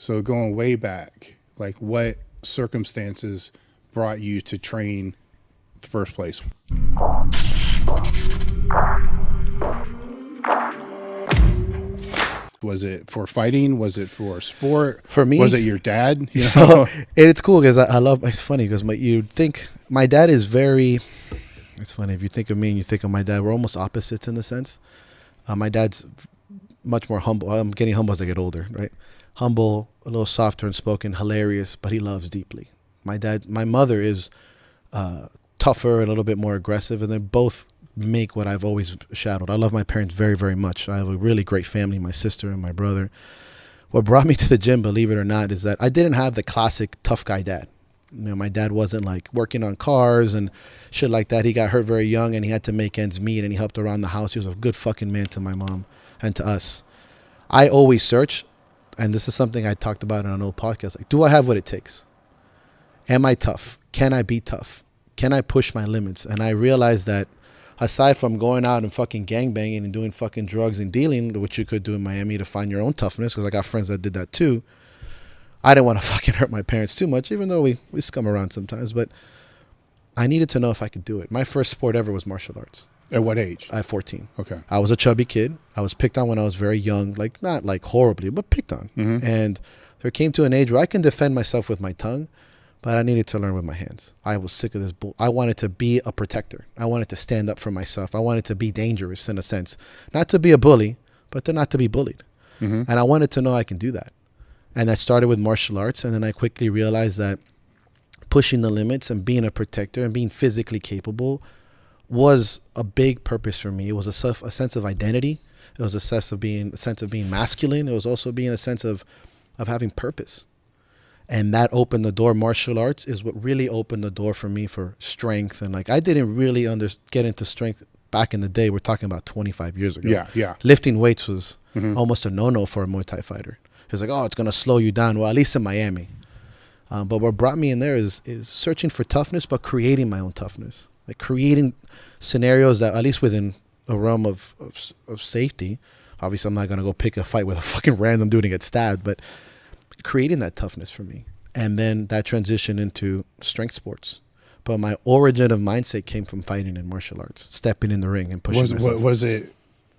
So going way back, like what circumstances brought you to train in the first place? Was it for fighting? Was it for sport? For me, was it your dad? You know? So it's cool because I love. It's funny because you think my dad is very. It's funny if you think of me and you think of my dad. We're almost opposites in the sense. My dad's much more humble. I'm getting humble as I get older, right? Humble, a little softer and spoken, hilarious, but he loves deeply. My mother is tougher, a little bit more aggressive, and they both make what I've always shadowed. I love my parents very, very much. I have a really great family, my sister and my brother. What brought me to the gym, believe it or not, is that I didn't have the classic tough guy dad. You know, my dad wasn't like working on cars and shit like that. He got hurt very young and he had to make ends meet and he helped around the house. He was a good fucking man to my mom and to us. I always search, and this is something I talked about in an old podcast, like, do I have what it takes? Am I tough? Can I be tough? Can I push my limits? And I realized that aside from going out and fucking gangbanging and doing fucking drugs and dealing, which you could do in Miami to find your own toughness, because I got friends that did that too, I didn't want to fucking hurt my parents too much, even though we scum around sometimes, but I needed to know if I could do it. My first sport ever was martial arts. At what age? At 14. Okay. I was a chubby kid. I was picked on when I was very young, like not like horribly, but picked on. Mm-hmm. And there came to an age where I can defend myself with my tongue, but I needed to learn with my hands. I was sick of this bull. I wanted to be a protector. I wanted to stand up for myself. I wanted to be dangerous in a sense. Not to be a bully, but to not to be bullied. Mm-hmm. And I wanted to know I can do that. And I started with martial arts, and then I quickly realized that pushing the limits and being a protector and being physically capable was a big purpose for me. It was a sense of identity. It was a sense of being masculine. It was also being a sense of having purpose. And that opened the door. Martial arts is what really opened the door for me for strength. And like, I didn't really get into strength back in the day. We're talking about 25 years ago. Yeah. Lifting weights was almost a no-no for a Muay Thai fighter. It was like, oh, it's going to slow you down. Well, at least in Miami. But what brought me in there is searching for toughness, but creating my own toughness. Like creating scenarios that, at least within a realm of safety, obviously I'm not going to go pick a fight with a fucking random dude and get stabbed, but creating that toughness for me. And then that transitioned into strength sports. But my origin of mindset came from fighting in martial arts, stepping in the ring and pushing myself. Was it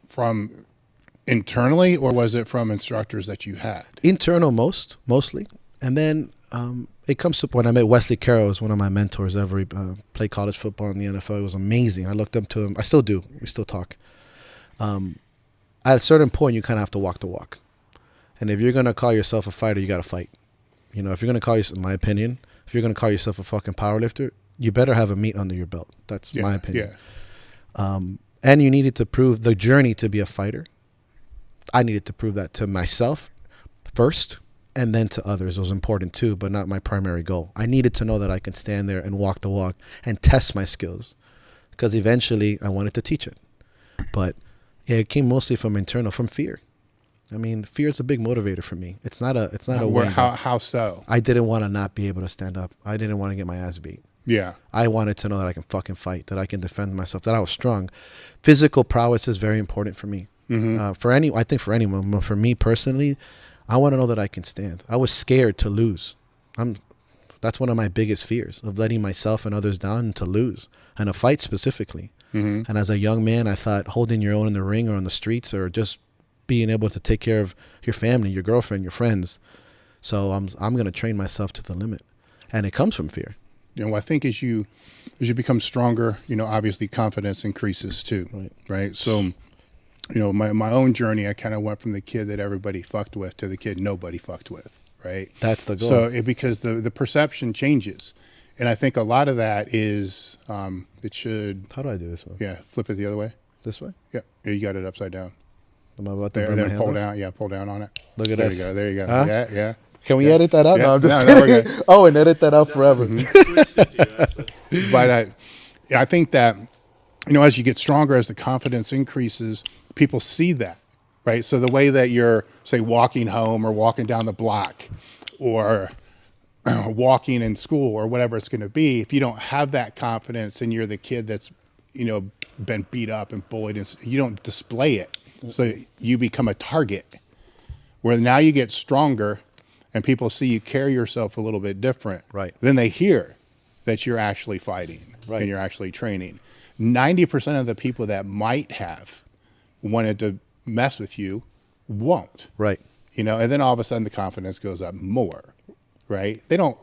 from internally, or was it from instructors that you had? Internal mostly. And then it comes to when I met Wesley Carroll, was one of my mentors ever. He played college football in the NFL. It was amazing. I looked up to him. I still do. We still talk. At a certain point, you kind of have to walk the walk. And if you're going to call yourself a fighter, you got to fight. You know, if you're going to call yourself, in my opinion, if you're going to call yourself a fucking powerlifter, you better have a meat under your belt. That's my opinion. Yeah. And you needed to prove the journey to be a fighter. I needed to prove that to myself first, and then to others. It was important too, but not my primary goal. I needed to know that I can stand there and walk the walk and test my skills, because eventually I wanted to teach it. But it came mostly from internal, from fear. I mean, fear is a big motivator for me. It's not a way. How so? I didn't want to not be able to stand up. I didn't want to get my ass beat. Yeah. I wanted to know that I can fucking fight, that I can defend myself, that I was strong. Physical prowess is very important for me. Mm-hmm. I think for anyone, but for me personally, I want to know that I can stand. I was scared to lose. That's one of my biggest fears, of letting myself and others down and to lose, and a fight specifically. Mm-hmm. And as a young man, I thought holding your own in the ring or on the streets, or just being able to take care of your family, your girlfriend, your friends. So I'm going to train myself to the limit, and it comes from fear. You know, I think as you become stronger, you know, obviously confidence increases too, right? So, you know, my own journey, I kind of went from the kid that everybody fucked with to the kid nobody fucked with, right? That's the goal. So because the perception changes. And I think a lot of that is, it should... How do I do this one? Yeah, flip it the other way. This way? Yeah, you got it upside down. Am I about to there, and then pull down. Yeah, pull down on it. Look at there this. There you go. Huh? Yeah. Can we edit that out? Yeah. No, I'm just No, kidding. Oh, and edit that out forever. But I think that, you know, as you get stronger, as the confidence increases, people see that, right? So the way that you're, say, walking home or walking down the block or walking in school or whatever it's going to be, if you don't have that confidence and you're the kid that's, you know, been beat up and bullied, and you don't display it, so you become a target. Where now you get stronger and people see you carry yourself a little bit different, Right. then they hear that you're actually fighting Right. and you're actually training. 90% of the people that might have wanted to mess with you won't. Right. You know, and then all of a sudden the confidence goes up more, right? They don't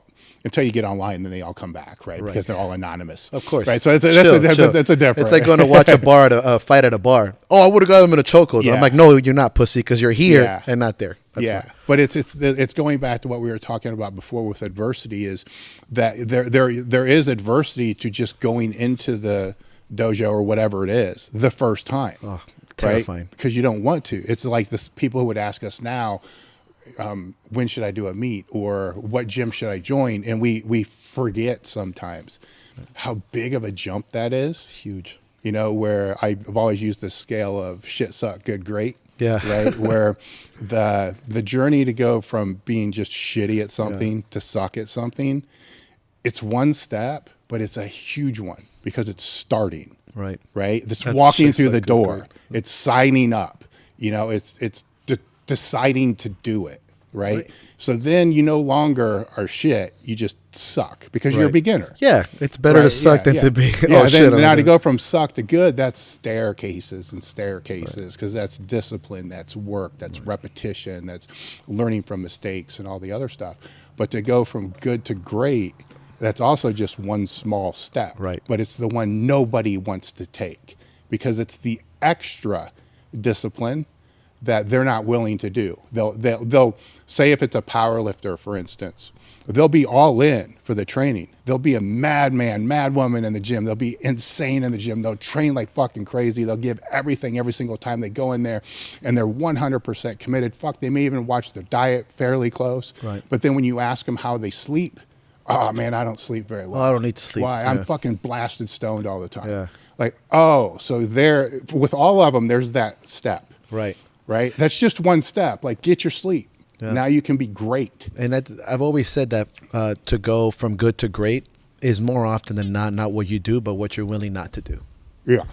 until you get online, then they all come back, right? Because they're all anonymous, Of course, right? So that's a different. It's like going to watch a bar, a fight at a bar. Oh, I would have got him in a chokehold. Yeah. I'm like, no, you're not, pussy, because you're here Yeah. and not there. That's yeah, why. but it's going back to what we were talking about before with adversity, is that there is adversity to just going into the dojo or whatever it is the first time. Oh, terrifying. Right? Because you don't want to. It's like this people who would ask us now, when should I do a meet, or what gym should I join? And we forget sometimes how big of a jump that is. Huge. You know, where I've always used this scale of shit, suck, good, great. Yeah. Right. Where the journey to go from being just shitty at something to suck at something, it's one step, but it's a huge one because it's starting. Right. Right. It's That's walking shit, through suck, the good, door. great. It's signing up. You know, it's deciding to do it. Right? So then you no longer are shit. You just suck because you're a Right. beginner. Yeah, it's better to suck than to be. Yeah, Oh then, shit! now I'm to gonna- go from suck to good, that's staircases and staircases, because that's discipline, that's work, that's repetition, that's learning from mistakes and all the other stuff. But to go from good to great, that's also just one small step. Right. But it's the one nobody wants to take because it's the extra discipline that they're not willing to do. They'll say, if it's a power lifter, for instance, they'll be all in for the training. They'll be a madman, mad woman in the gym. They'll be insane in the gym. They'll train like fucking crazy. They'll give everything every single time they go in there, and they're 100% committed. Fuck, they may even watch their diet fairly close. Right. But then when you ask them how they sleep, oh man, I don't sleep very well. Well, I don't need to sleep. Why? Yeah. I'm fucking blasted stoned all the time. Yeah. Like, oh, so there, with all of them, there's that step. Right. Right? That's just one step. Like, get your sleep. Yeah. Now you can be great. And I've always said that to go from good to great is more often than not what you do, but what you're willing not to do. Yeah.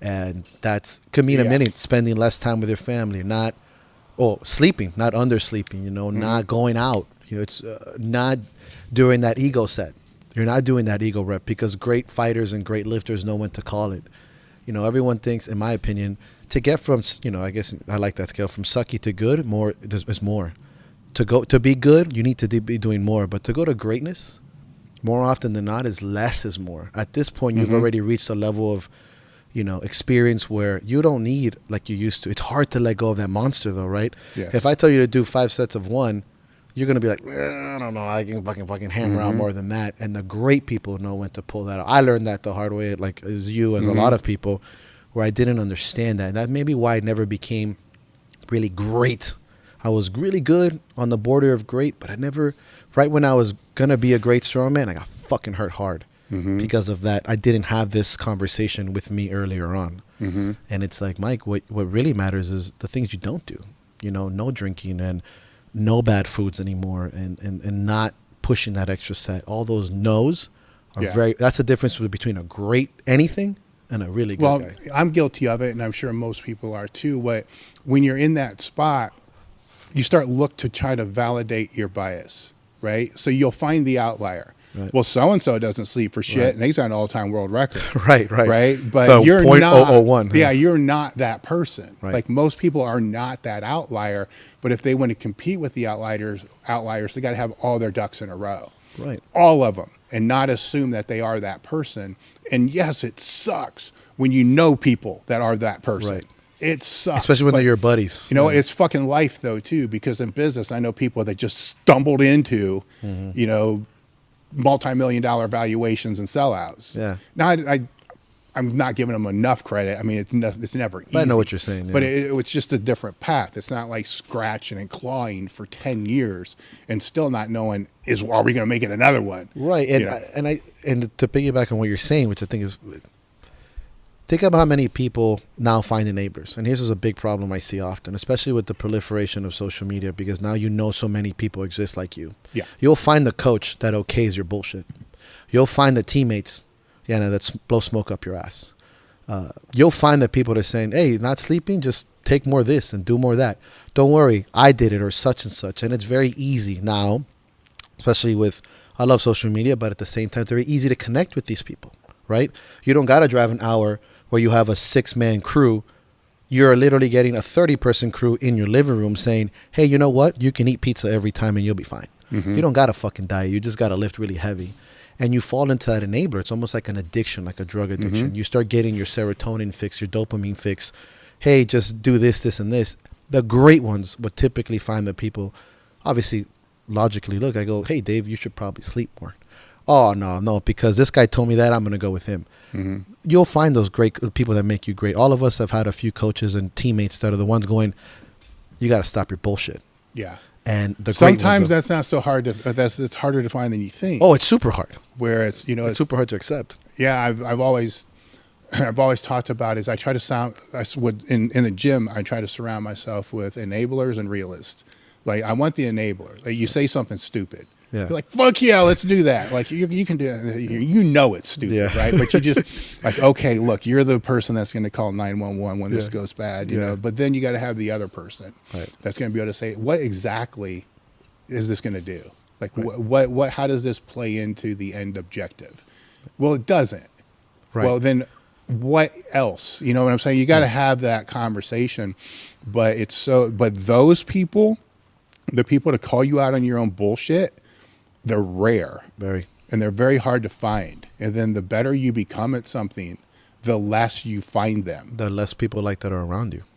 And that's could mean a Yeah. minute spending less time with your family, not sleeping, not undersleeping, you know, not going out. You know, it's not doing that ego set. You're not doing that ego rep, because great fighters and great lifters know when to call it. You know, everyone thinks, in my opinion, to get from, you know, I guess I like that scale, from sucky to good, more is more. To be good, you need to be doing more. But to go to greatness, more often than not, is less is more. At this point, you've already reached a level of, you know, experience where you don't need like you used to. It's hard to let go of that monster, though, right? Yes. If I tell you to do 5 sets of one, you're gonna be like, I don't know, I can fucking hammer out more than that. And the great people know when to pull that out. I learned that the hard way, like as you, as a lot of people, where I didn't understand that. And that may be why I never became really great. I was really good, on the border of great, but I never, right when I was gonna be a great strongman, I got fucking hurt hard because of that. I didn't have this conversation with me earlier on. And it's like, Mike, what really matters is the things you don't do. You know, no drinking and no bad foods anymore, and not pushing that extra set. All those no's are that's the difference between a great anything and a really good guy. I'm guilty of it, and I'm sure most people are too. But when you're in that spot, you start look to try to validate your bias, right? So you'll find the outlier. Right. Well, so-and-so doesn't sleep for shit, and he's got an all-time world record. Right. Right? But So you're not, 0.001, huh? yeah, you're not that person. Right. Like, most people are not that outlier, but if they want to compete with the outliers, they got to have all their ducks in a row. Right. All of them, and not assume that they are that person. And yes, it sucks when you know people that are that person. Right. It sucks. Especially when they're your buddies. You know, it's fucking life though too, because in business, I know people that just stumbled into, you know, multi-million-dollar valuations and sellouts. Yeah. Now, I'm not giving them enough credit. I mean, it's never easy. But I know what you're saying. Yeah. But it's just a different path. It's not like scratching and clawing for 10 years and still not knowing, are we going to make it another one? Right. And You know? and to piggyback on what you're saying, which I think is, think about how many people now find enablers. And here's is a big problem I see often, especially with the proliferation of social media, because now you know so many people exist like you. Yeah. You'll find the coach that okays your bullshit. You'll find the teammates, that blow smoke up your ass. You'll find that people are saying, hey, not sleeping, just take more of this and do more of that. Don't worry, I did it or such and such. And it's very easy now, especially with, I love social media, but at the same time, it's very easy to connect with these people, right? You don't got to drive an hour where you have a 6-man crew. You're literally getting a 30-person crew in your living room saying, hey, you know what? You can eat pizza every time and you'll be fine. You don't got to fucking diet. You just got to lift really heavy. And you fall into that enabler. It's almost like an addiction, like a drug addiction. You start getting your serotonin fix, your dopamine fix. Hey, just do this, this, and this. The great ones would typically find that people, obviously, logically look. I go, hey, Dave, you should probably sleep more. Oh, no, because this guy told me that, I'm going to go with him. You'll find those great people that make you great. All of us have had a few coaches and teammates that are the ones going, you got to stop your bullshit. Yeah. And the sometimes that's not so hard to, it's harder to find than you think. Oh, it's super hard. Where it's, you know, it's super hard to accept. Yeah. I've always talked about is I try to in the gym, I try to surround myself with enablers and realists. Like I want the enabler. Like you say something stupid. Yeah. You're like, fuck yeah, let's do that. Like you can do it. You know it's stupid, right? But you just like, okay, look, you're the person that's going to call 911 when this goes bad, you know. But then you got to have the other person that's going to be able to say, what exactly is this going to do? Like, what? How does this play into the end objective? Well, it doesn't. Right. Well, then what else? You know what I'm saying? You got to have that conversation. But those people, the people to call you out on your own bullshit, they're rare. Very. And they're very hard to find. And then the better you become at something, the less you find them. The less people like that are around you.